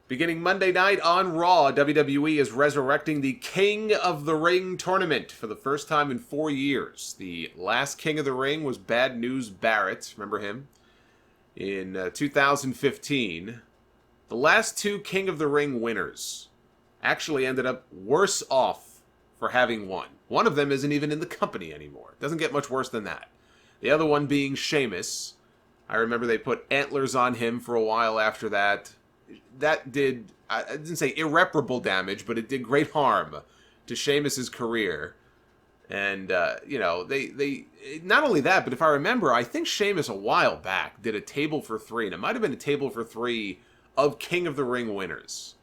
Beginning Monday night on Raw, WWE is resurrecting the King of the Ring tournament for the first time in 4 years. The last King of the Ring was Bad News Barrett, remember him? In 2015. The last two King of the Ring winners actually ended up worse off for having won. One of them isn't even in the company anymore. Doesn't get much worse than that. The other one being Sheamus. I remember they put antlers on him for a while after that. That did, I didn't say irreparable damage, but it did great harm to Sheamus's career. And, they not only that, but if I remember, I think Sheamus a while back did a table for three, and it might have been a table for three of King of the Ring winners.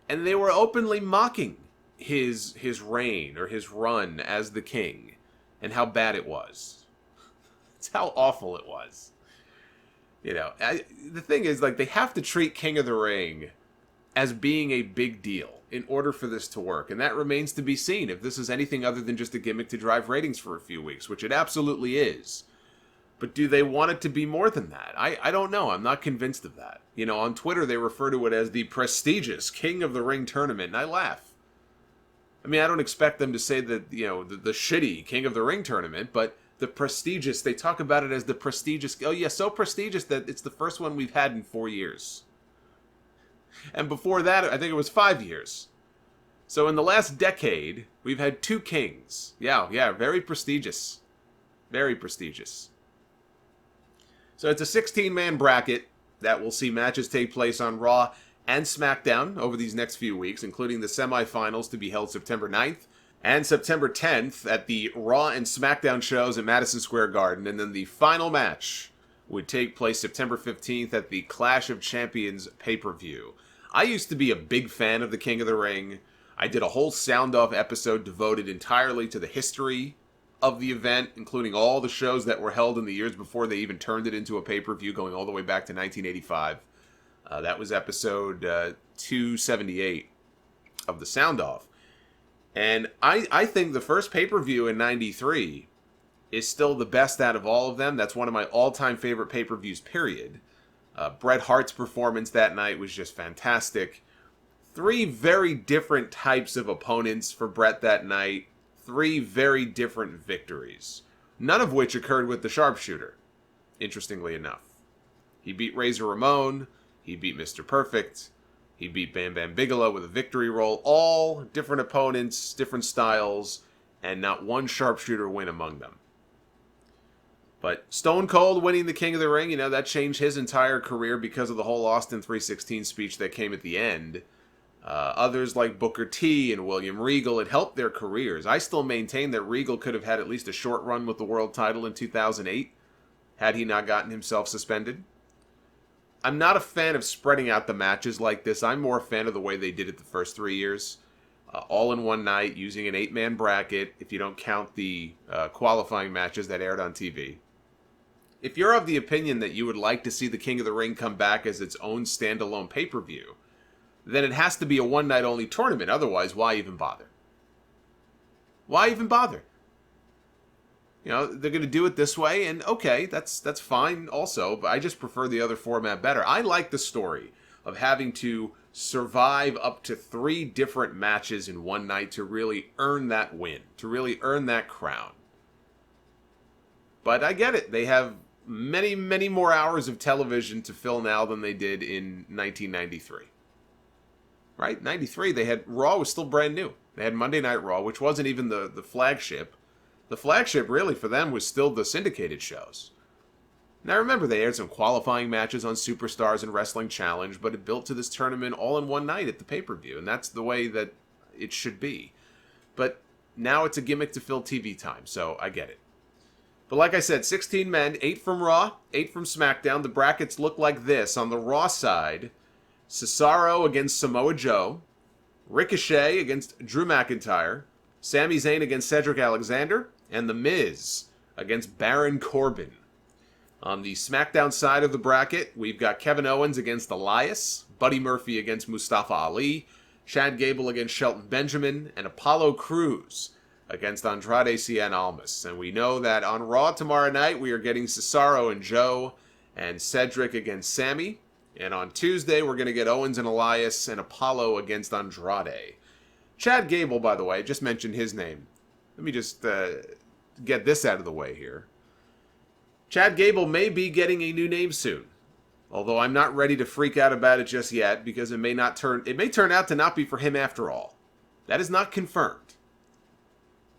And they were openly mocking his reign or his run as the king and how bad it was. It's how awful it was. The thing is, they have to treat King of the Ring as being a big deal in order for this to work. And that remains to be seen if this is anything other than just a gimmick to drive ratings for a few weeks, which it absolutely is. But do they want it to be more than that? I don't know. I'm not convinced of that. On Twitter, they refer to it as the prestigious King of the Ring tournament, and I laugh. I mean, I don't expect them to say that, the shitty King of the Ring tournament, but the prestigious, they talk about it as the prestigious, oh yeah, so prestigious that it's the first one we've had in 4 years. And before that, I think it was 5 years. So in the last decade, we've had two kings. Yeah, very prestigious. Very prestigious. So it's a 16-man bracket that will see matches take place on Raw and Smackdown over these next few weeks, including the semifinals to be held September 9th. And September 10th at the Raw and Smackdown shows at Madison Square Garden. And then the final match would take place September 15th at the Clash of Champions pay-per-view. I used to be a big fan of the King of the Ring. I did a whole Sound Off episode devoted entirely to the history of the event, including all the shows that were held in the years before they even turned it into a pay-per-view, going all the way back to 1985. That was episode 278 of the Sound Off. And I think the first pay-per-view in 93 is still the best out of all of them. That's one of my all-time favorite pay-per-views, period. Bret Hart's performance that night was just fantastic. 3 very different types of opponents for Bret that night. 3 very different victories. None of which occurred with the Sharpshooter, interestingly enough. He beat Razor Ramon. He beat Mr. Perfect. He beat Bam Bam Bigelow with a victory roll. All different opponents, different styles, and not one Sharpshooter win among them. But Stone Cold winning the King of the Ring, that changed his entire career because of the whole Austin 3:16 speech that came at the end. Others like Booker T and William Regal, it helped their careers. I still maintain that Regal could have had at least a short run with the world title in 2008 had he not gotten himself suspended. I'm not a fan of spreading out the matches like this. I'm more a fan of the way they did it the first 3 years. All in one night, using an 8-man bracket, if you don't count the qualifying matches that aired on TV. If you're of the opinion that you would like to see the King of the Ring come back as its own standalone pay-per-view, then it has to be a one-night-only tournament. Otherwise, why even bother? Why even bother? They're going to do it this way, and okay, that's fine also, but I just prefer the other format better. I like the story of having to survive up to 3 different matches in one night to really earn that win, to really earn that crown. But I get it. They have many, many more hours of television to fill now than they did in 1993. Right? 93, they had Raw was still brand new. They had Monday Night Raw, which wasn't even the flagship. The flagship, really, for them was still the syndicated shows. Now, remember, they aired some qualifying matches on Superstars and Wrestling Challenge, but it built to this tournament all in one night at the pay-per-view, and that's the way that it should be. But now it's a gimmick to fill TV time, so I get it. But like I said, 16 men, 8 from Raw, 8 from SmackDown. The brackets look like this. On the Raw side, Cesaro against Samoa Joe, Ricochet against Drew McIntyre, Sami Zayn against Cedric Alexander, and The Miz against Baron Corbin. On the SmackDown side of the bracket, we've got Kevin Owens against Elias, Buddy Murphy against Mustafa Ali, Chad Gable against Shelton Benjamin, and Apollo Crews against Andrade Cien Almas. And we know that on Raw tomorrow night, we are getting Cesaro and Joe, and Cedric against Sami. And on Tuesday, we're going to get Owens and Elias and Apollo against Andrade. Chad Gable, by the way, I just mentioned his name. Let me just get this out of the way here. Chad Gable may be getting a new name soon. Although I'm not ready to freak out about it just yet, because it may turn out to not be for him after all. That is not confirmed.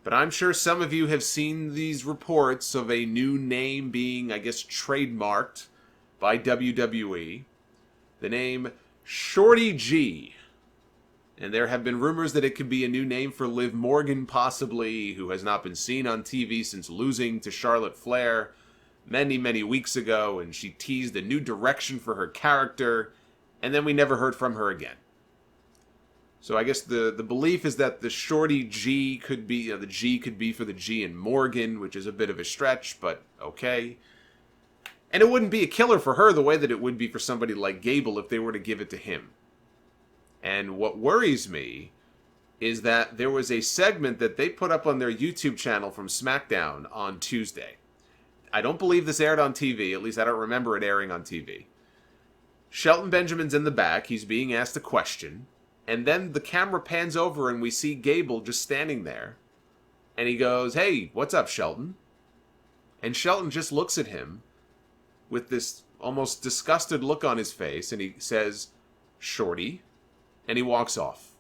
But I'm sure some of you have seen these reports of a new name being, I guess, trademarked by WWE. The name Shorty G. And there have been rumors that it could be a new name for Liv Morgan, possibly, who has not been seen on TV since losing to Charlotte Flair many, many weeks ago, and she teased a new direction for her character, and then we never heard from her again. So I guess the belief is that the Shorty G could be, the G could be for the G in Morgan, which is a bit of a stretch, but okay. And it wouldn't be a killer for her the way that it would be for somebody like Gable if they were to give it to him. And what worries me is that there was a segment that they put up on their YouTube channel from Smackdown on Tuesday. I don't believe this aired on TV, at least I don't remember it airing on TV. Shelton Benjamin's in the back, he's being asked a question, and then the camera pans over and we see Gable just standing there. And he goes, "Hey, what's up, Shelton?" And Shelton just looks at him with this almost disgusted look on his face, and he says, "Shorty," and he walks off.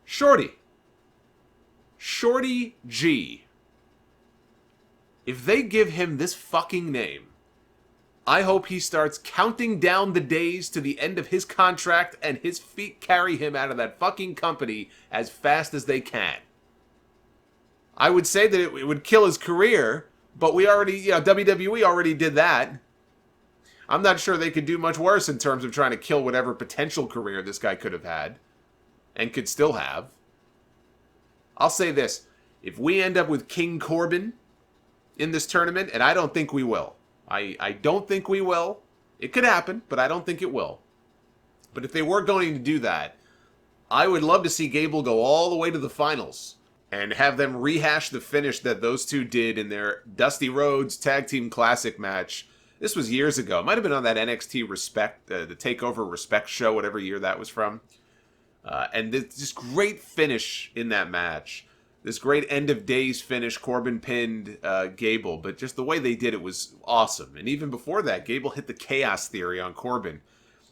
Shorty. Shorty G. If they give him this fucking name, I hope he starts counting down the days to the end of his contract and his feet carry him out of that fucking company as fast as they can. I would say that it would kill his career, but we already, WWE already did that. I'm not sure they could do much worse in terms of trying to kill whatever potential career this guy could have had and could still have. I'll say this. If we end up with King Corbin in this tournament, and I don't think we will. I don't think we will. It could happen, but I don't think it will. But if they were going to do that, I would love to see Gable go all the way to the finals and have them rehash the finish that those two did in their Dusty Rhodes Tag Team Classic match. This was years ago. It might have been on that NXT Respect, the TakeOver Respect show, whatever year that was from. And this great finish in that match. This great end of days finish, Corbin pinned Gable, but just the way they did it was awesome. And even before that, Gable hit the Chaos Theory on Corbin.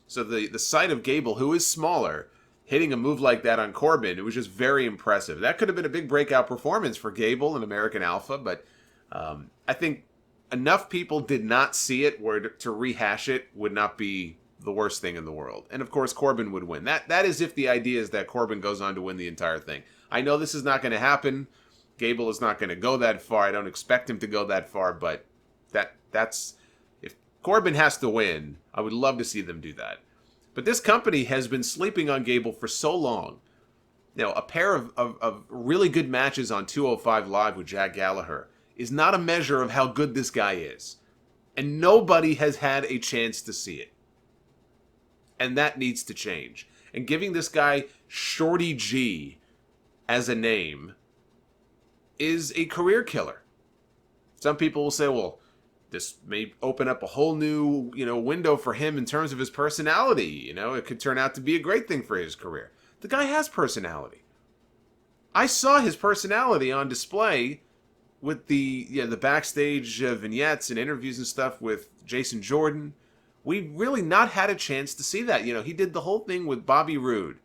So the sight of Gable, who is smaller, hitting a move like that on Corbin, it was just very impressive. That could have been a big breakout performance for Gable and American Alpha, but I think enough people did not see it where to rehash it would not be the worst thing in the world. And of course, Corbin would win. That is if the idea is that Corbin goes on to win the entire thing. I know this is not going to happen. Gable is not going to go that far. I don't expect him to go that far, but that's if Corbin has to win, I would love to see them do that. But this company has been sleeping on Gable for so long. A pair of really good matches on 205 Live with Jack Gallagher is not a measure of how good this guy is. And nobody has had a chance to see it. And that needs to change. And giving this guy Shorty G as a name is a career killer. Some people will say, well, this may open up a whole new, window for him in terms of his personality. It could turn out to be a great thing for his career. The guy has personality. I saw his personality on display with the backstage vignettes and interviews and stuff with Jason Jordan. We've really not had a chance to see that. He did the whole thing with Bobby Roode.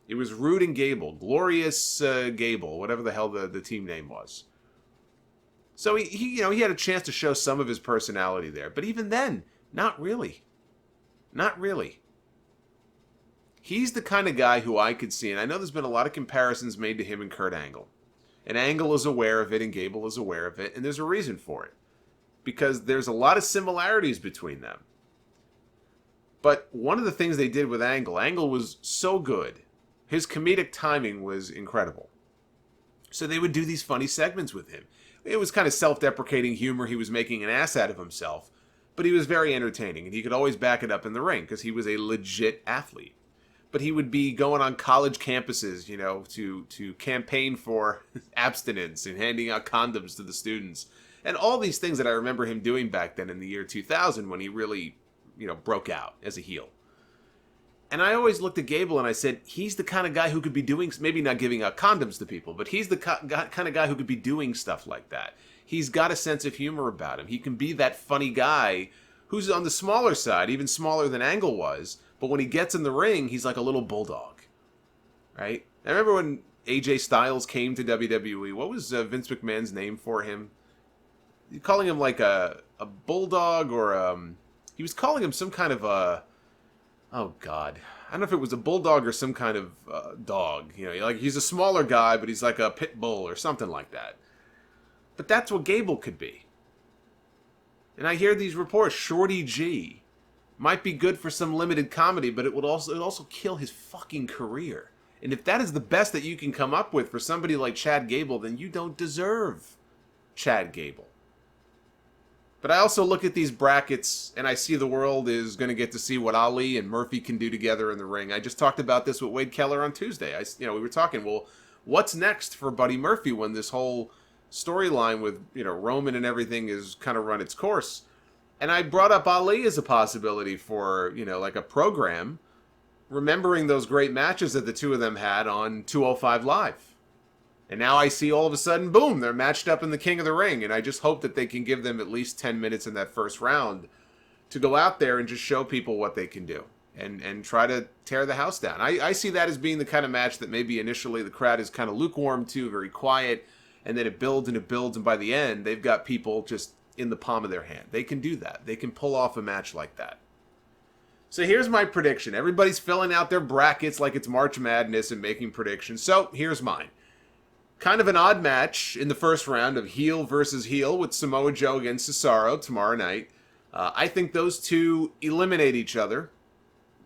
It was Roode and Gable, Glorious Gable, whatever the hell the team name was. So he had a chance to show some of his personality there, but even then, not really. Not really. He's the kind of guy who I could see, and I know there's been a lot of comparisons made to him and Kurt Angle. And Angle is aware of it, and Gable is aware of it, and there's a reason for it. Because there's a lot of similarities between them. But one of the things they did with Angle was so good. His comedic timing was incredible. So they would do these funny segments with him. It was kind of self-deprecating humor. He was making an ass out of himself. But he was very entertaining, and he could always back it up in the ring because he was a legit athlete. But he would be going on college campuses, to campaign for abstinence and handing out condoms to the students. And all these things that I remember him doing back then in the year 2000 when he really broke out as a heel. And I always looked at Gable and I said, he's the kind of guy who could be doing, maybe not giving out condoms to people, but he's the kind of guy who could be doing stuff like that. He's got a sense of humor about him. He can be that funny guy who's on the smaller side, even smaller than Angle was, but when he gets in the ring, he's like a little bulldog, right? I remember when AJ Styles came to WWE, what was Vince McMahon's name for him? Calling him like a bulldog, or he was calling him some kind of a, oh God, I don't know if it was a bulldog or some kind of dog. Like he's a smaller guy, but he's like a pit bull or something like that. But that's what Gable could be. And I hear these reports, Shorty G might be good for some limited comedy, but it would also kill his fucking career. And if that is the best that you can come up with for somebody like Chad Gable, then you don't deserve Chad Gable. But I also look at these brackets and I see the world is going to get to see what Ali and Murphy can do together in the ring. I just talked about this with Wade Keller on Tuesday. We were talking, well, what's next for Buddy Murphy when this whole storyline with, Roman and everything is kind of run its course? And I brought up Ali as a possibility for, like a program, remembering those great matches that the two of them had on 205 Live. And now I see all of a sudden, boom, they're matched up in the King of the Ring. And I just hope that they can give them at least 10 minutes in that first round to go out there and just show people what they can do and try to tear the house down. I see that as being the kind of match that maybe initially the crowd is kind of lukewarm to, very quiet, and then it builds and it builds. And by the end, they've got people just in the palm of their hand. They can do that. They can pull off a match like that. So here's my prediction. Everybody's filling out their brackets like it's March Madness and making predictions. So here's mine. Kind of an odd match in the first round of heel versus heel with Samoa Joe against Cesaro tomorrow night. I think those two eliminate each other.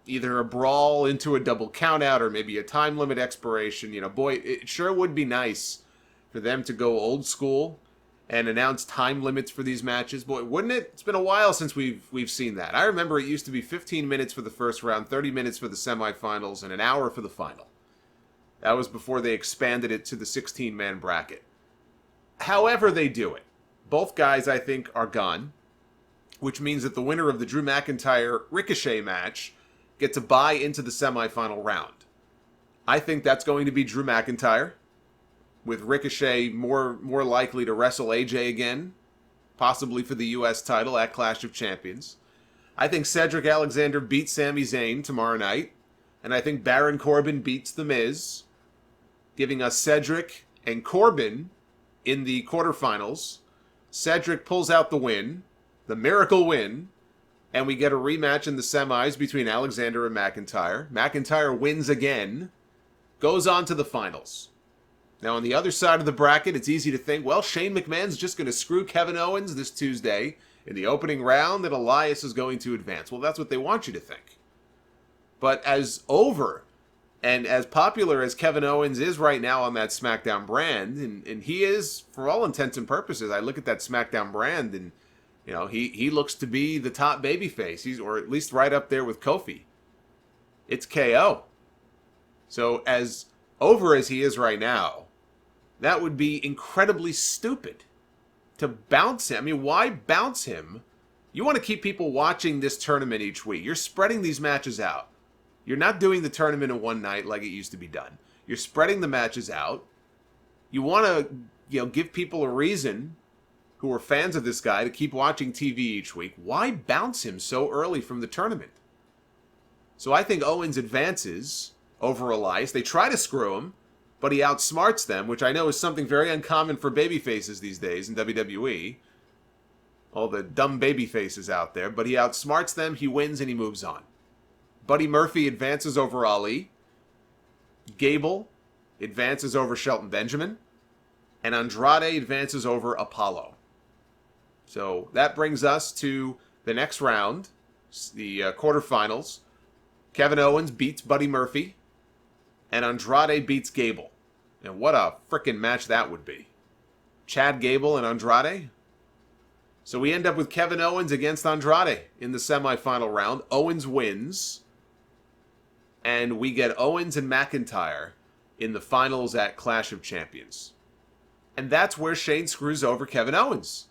Either a brawl into a double countout or maybe a time limit expiration. Boy, it sure would be nice for them to go old school and announce time limits for these matches. Boy, wouldn't it? It's been a while since we've seen that. I remember it used to be 15 minutes for the first round, 30 minutes for the semifinals, and an hour for the final. That was before they expanded it to the 16-man bracket. However they do it, both guys, I think, are gone, which means that the winner of the Drew McIntyre-Ricochet match gets a bye into the semifinal round. I think that's going to be Drew McIntyre, with Ricochet more likely to wrestle AJ again, possibly for the U.S. title at Clash of Champions. I think Cedric Alexander beats Sami Zayn tomorrow night, and I think Baron Corbin beats The Miz, giving us Cedric and Corbin in the quarterfinals. Cedric pulls out the win, the miracle win, and we get a rematch in the semis between Alexander and McIntyre. McIntyre wins again, goes on to the finals. Now, on the other side of the bracket, it's easy to think, well, Shane McMahon's just going to screw Kevin Owens this Tuesday in the opening round, and Elias is going to advance. Well, that's what they want you to think. But as over and as popular as Kevin Owens is right now on that SmackDown brand, and he is, for all intents and purposes, I look at that SmackDown brand, and he looks to be the top babyface, or at least right up there with Kofi. It's KO. So as over as he is right now, that would be incredibly stupid to bounce him. I mean, why bounce him? You want to keep people watching this tournament each week. You're spreading these matches out. You're not doing the tournament in one night like it used to be done. You're spreading the matches out. You want to, give people a reason who are fans of this guy to keep watching TV each week. Why bounce him so early from the tournament? So I think Owens advances over Elias. They try to screw him, but he outsmarts them, which I know is something very uncommon for babyfaces these days in WWE. All the dumb babyfaces out there, but he outsmarts them, he wins, and he moves on. Buddy Murphy advances over Ali. Gable advances over Shelton Benjamin. And Andrade advances over Apollo. So that brings us to the next round, the quarterfinals. Kevin Owens beats Buddy Murphy. And Andrade beats Gable. And what a frickin' match that would be. Chad Gable and Andrade. So we end up with Kevin Owens against Andrade in the semifinal round. Owens wins. And we get Owens and McIntyre in the finals at Clash of Champions. And that's where Shane screws over Kevin Owens.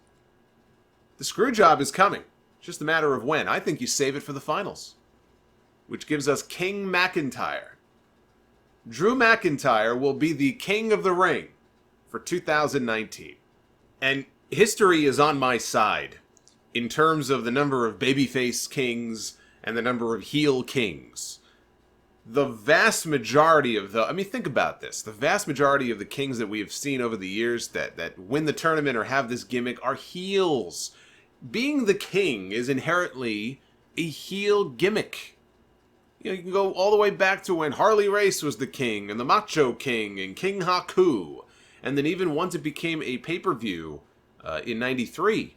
The screw job is coming. It's just a matter of when. I think you save it for the finals, which gives us King McIntyre. Drew McIntyre will be the King of the Ring for 2019. And history is on my side in terms of the number of babyface kings and the number of heel kings. The vast majority of think about this. The vast majority of the kings that we have seen over the years that win the tournament or have this gimmick are heels. Being the king is inherently a heel gimmick. You can go all the way back to when Harley Race was the king and the Macho King and King Haku. And then even once it became a pay-per-view in 93,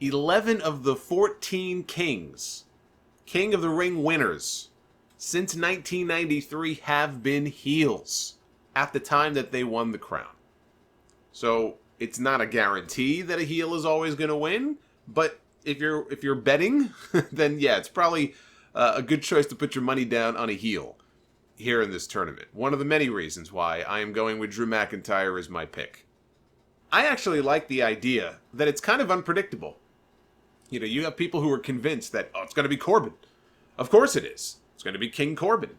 11 of the 14 kings, King of the Ring winners, since 1993 have been heels at the time that they won the crown. So it's not a guarantee that a heel is always going to win, but if you're betting, then yeah, it's probably a good choice to put your money down on a heel here in this tournament. One of the many reasons why I am going with Drew McIntyre as my pick. I actually like the idea that it's kind of unpredictable. You have people who are convinced that, it's going to be Corbin. Of course it is. It's going to be King Corbin.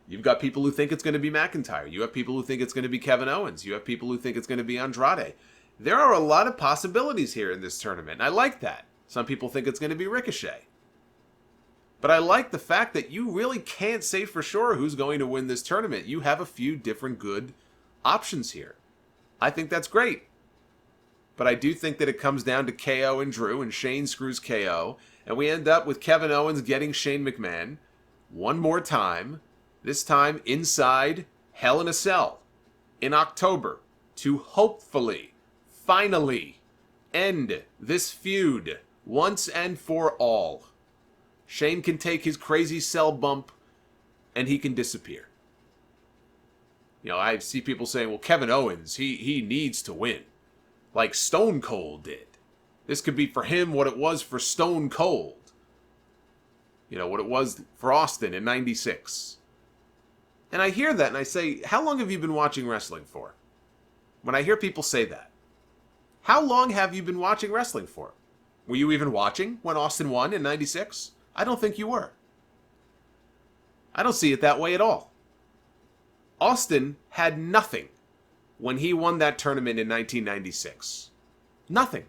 You've got people who think it's going to be McIntyre. You have people who think it's going to be Kevin Owens. You have people who think it's going to be Andrade. There are a lot of possibilities here in this tournament, and I like that. Some people think it's going to be Ricochet. But I like the fact that you really can't say for sure who's going to win this tournament. You have a few different good options here. I think that's great. But I do think that it comes down to KO and Drew, and Shane screws KO, and we end up with Kevin Owens getting Shane McMahon one more time, this time inside Hell in a Cell in October, to hopefully, finally, end this feud once and for all. Shane can take his crazy cell bump, and he can disappear. I see people saying, well, Kevin Owens, he needs to win, like Stone Cold did. This could be for him what it was for Stone Cold. What it was for Austin in 96. And I hear that and I say, how long have you been watching wrestling for? When I hear people say that, how long have you been watching wrestling for? Were you even watching when Austin won in 96? I don't think you were. I don't see it that way at all. Austin had nothing when he won that tournament in 1996. Nothing.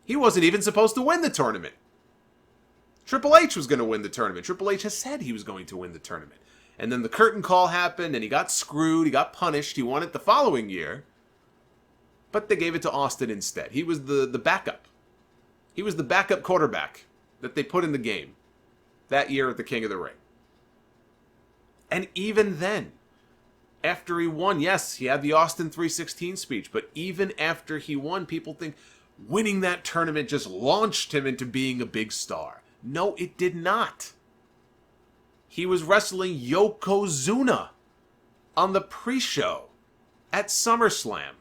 He wasn't even supposed to win the tournament. Triple H was going to win the tournament. Triple H has said he was going to win the tournament. And then the curtain call happened, and he got screwed, he got punished, he won it the following year. But they gave it to Austin instead. He was the backup. He was the backup quarterback that they put in the game that year at the King of the Ring. And even then, after he won, yes, he had the Austin 3:16 speech, but even after he won, people think winning that tournament just launched him into being a big star. No, it did not. He was wrestling Yokozuna on the pre-show at SummerSlam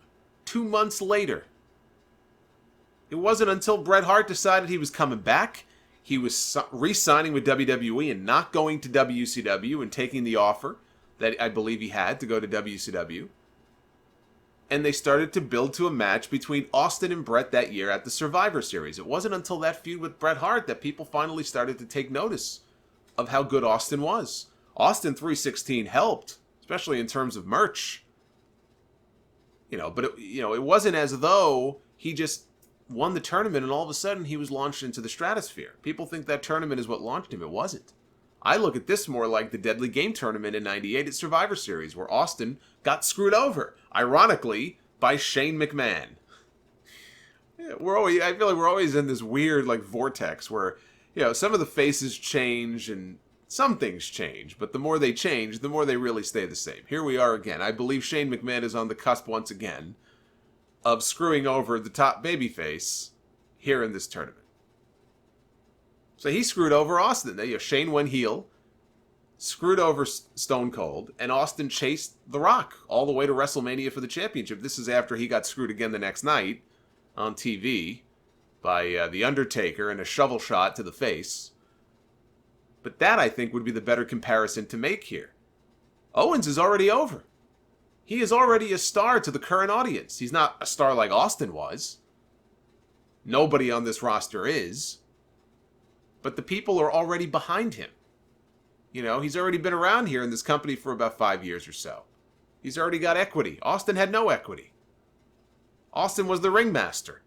2 months later. It wasn't until Bret Hart decided he was coming back, he was re-signing with WWE and not going to WCW and taking the offer that I believe he had to go to WCW. And they started to build to a match between Austin and Bret that year at the Survivor Series. It wasn't until that feud with Bret Hart that people finally started to take notice of how good Austin was. Austin 3:16 helped, especially in terms of merch. But it wasn't as though he just won the tournament and all of a sudden he was launched into the stratosphere. People think that tournament is what launched him. It wasn't. I look at this more like the Deadly Game tournament in 98 at Survivor Series, where Austin got screwed over, ironically, by Shane McMahon. I feel like we're always in this weird vortex where, some of the faces change and some things change, but the more they change, the more they really stay the same. Here we are again. I believe Shane McMahon is on the cusp once again of screwing over the top babyface here in this tournament. So he screwed over Austin. Shane went heel, screwed over Stone Cold, and Austin chased The Rock all the way to WrestleMania for the championship. This is after he got screwed again the next night on TV by The Undertaker and a shovel shot to the face. But that, I think, would be the better comparison to make here. Owens is already over. He is already a star to the current audience. He's not a star like Austin was. Nobody on this roster is. but the people are already behind him. You know, he's already been around here in this company for about 5 years or so. He's already got equity. Austin had no equity. Austin was the ringmaster.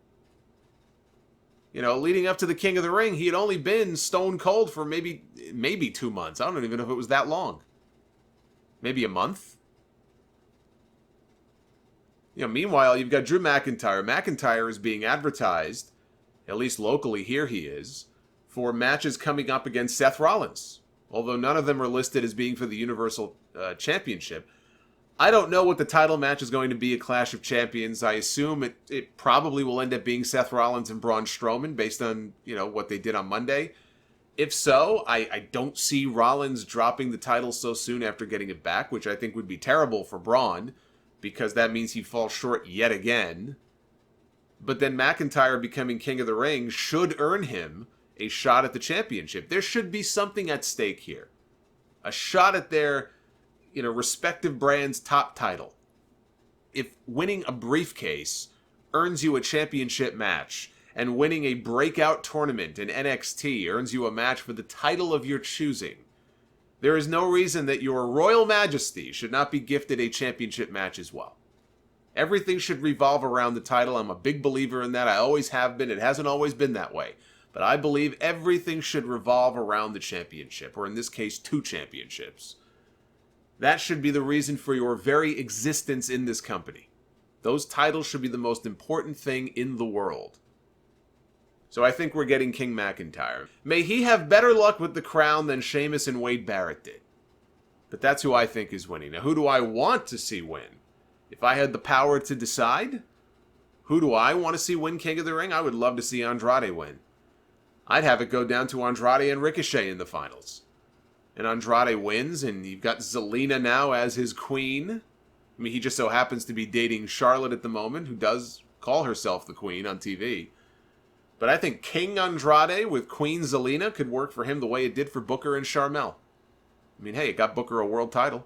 You know, leading up to the King of the Ring, he had only been stone cold for maybe 2 months. I don't even know if it was that long. Maybe a month. You know, meanwhile, you've got Drew McIntyre. McIntyre is being advertised, at least locally here he is, for matches coming up against Seth Rollins. Although none of them are listed as being for the Universal Championship. I don't know what the title match is going to be at Clash of Champions. I assume it probably will end up being Seth Rollins and Braun Strowman based on, you know, what they did on Monday. If so, I don't see Rollins dropping the title so soon after getting it back, which I think would be terrible for Braun, because that means he falls short yet again. But then McIntyre becoming King of the Ring should earn him a shot at the championship. There should be something at stake here. A shot at their, you know, respective brand's top title. If winning a briefcase earns you a championship match, and winning a breakout tournament in NXT earns you a match for the title of your choosing, there is no reason that your Royal Majesty should not be gifted a championship match as well. Everything should revolve around the title. I'm a big believer in that. I always have been. It hasn't always been that way. But I believe everything should revolve around the championship, or in this case, 2 championships. That should be the reason for your very existence in this company. Those titles should be the most important thing in the world. So I think we're getting King McIntyre. May he have better luck with the crown than Sheamus and Wade Barrett did. But that's who I think is winning. Now, who do I want to see win? If I had the power to decide, who do I want to see win King of the Ring? I would love to see Andrade win. I'd have it go down to Andrade and Ricochet in the finals. And Andrade wins, and you've got Zelina now as his queen. I mean, he just so happens to be dating Charlotte at the moment, who does call herself the queen on TV. But I think King Andrade with Queen Zelina could work for him the way it did for Booker and Sharmell. I mean, hey, it got Booker a world title.